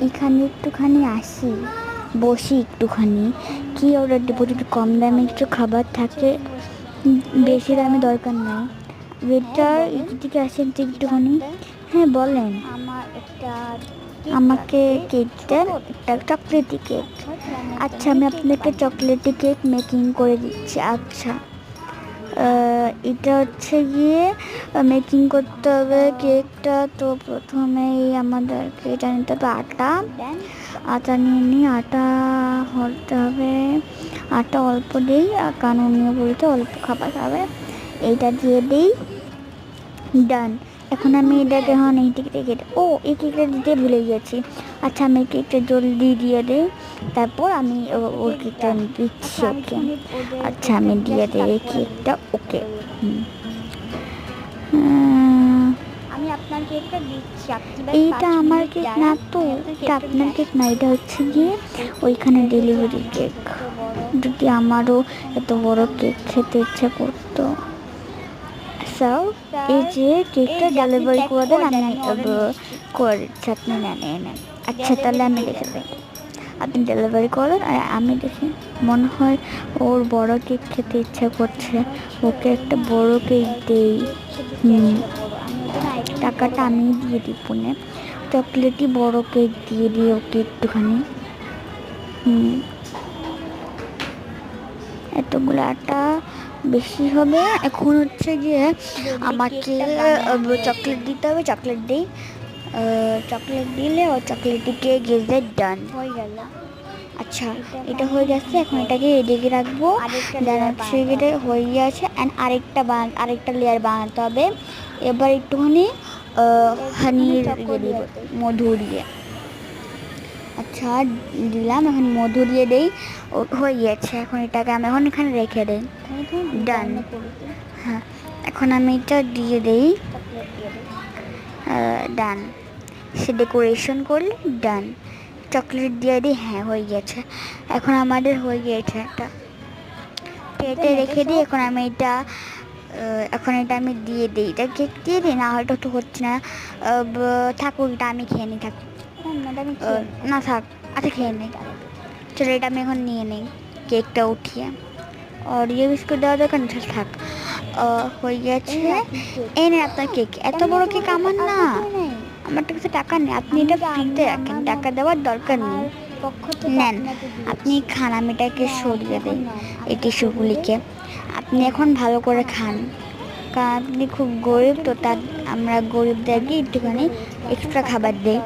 এখানে একটুখানি আসি, বসি একটুখানি, কি অর্ডার দেবো? যদি কম দামে একটু খাবার থাকে, বেশি দামে দরকার নাই। ওয়েটার এদিকে আসেন তো একটুখানি। হ্যাঁ বলেন। আমাকে কেক দেন, একটা চকলেটি কেক। আচ্ছা, আমি আপনাকে চকলেটি কেক মেকিং করে দিচ্ছি। আচ্ছা, এটা হচ্ছে গিয়ে মেকিং করতে হবে কেকটা। তো প্রথমেই আমাদেরকে এটা নিতে হবে আটা। আটা নিয়ে নিই, আটা হতে হবে। আটা অল্প দিই, কারণ উনিও বলতে অল্প খাবার খাবে। এইটা দিয়ে দিই, ডান। এখন আমি এটাকে এই কেকটা কেটে, এই কেকটা দিতে ভুলে গেছি। আচ্ছা, আমি কেকটা জলদি দিয়ে দিই, তারপর আমি ওর কেকটা দিচ্ছি। ওকে, আচ্ছা আমি দিয়ে দিই এই কেকটা। ওকে, আমি আপনার কেকটা দিচ্ছি। এইটা আমার কেক না তো, এটা আপনার কেক না, এটা হচ্ছে গিয়ে ওইখানে ডেলিভারি কেক। যদি আমারও এত বড় কেক খেতে ইচ্ছে করতো। স্যার, এই যে কেকটা ডেলিভারি করে দেন, আমি করে দিচ্ছি। আপনি নেন। আচ্ছা, তাহলে আমি দেখে দিই, আপনি ডেলিভারি করেন আর আমি দেখি। মনে হয় ওর বড় কেক খেতে ইচ্ছা করছে, ওকে একটা বড় কেক দেই। টাকাটা আমি দিয়ে দিই পুনে, চকলেটই বড় কেক দিয়ে দিই ওকে একটুখানি। এতগুলো আটা বেশি হবে। এখন হচ্ছে গিয়ে আমাকে চকলেট দিতে হবে। চকলেট দিই, চকলেট দিলে ও চকলেটটি কেক ইজ ডান হয়ে গেল। আচ্ছা, এটা হয়ে গেছে। এখন এটাকে এদিকে রাখবো। এটা হয়ে গেছে। অ্যান্ড আরেকটা লেয়ার বানাতে হবে। এবার একটুখানি হানির মধু দিয়ে, আচ্ছা দিলাম। এখন মধু দিয়ে দেই, হয়ে গিয়েছে। এখন এটাকে আমি এখানে রেখে দিই, ডান। হ্যাঁ, এখন আমি এটা দিয়ে দিই, ডান। সে ডেকোরেশন করলে ডান। চকলেট দিয়ে দিই, হ্যাঁ হয়ে গেছে। এখন আমাদের হয়ে গিয়েছে একটা কেটে রেখে দিই। এখন এটা আমি দিয়ে দিই, এটা কেক দিয়ে দিই। না হয়তো তো হচ্ছে না, থাকুক, এটা আমি খেয়ে নিই। থাক না থাক, আচ্ছা খেয়ে নিই। চলো, এটা আমি এখন নিয়ে নিই, কেকটা উঠিয়ে। অরিও বিস্কুট দেওয়া দরকার না, থাক। হয়ে গেছে। এই নেই আপনার কেক। এত বড় কেক আমার না, আমার কাছে টাকা নেই। আপনি এটা ফ্রিতে রাখেন, টাকা দেওয়ার দরকার নেই। নেন, আপনি খান, আমি এটাকে সরিয়ে দিই এই টিস্যুগুলিকে। আপনি এখন ভালো করে খান, কারণ আপনি খুব গরিব তো, তার আমরা গরিবদেরকে একটুখানি এক্সট্রা খাবার দিই।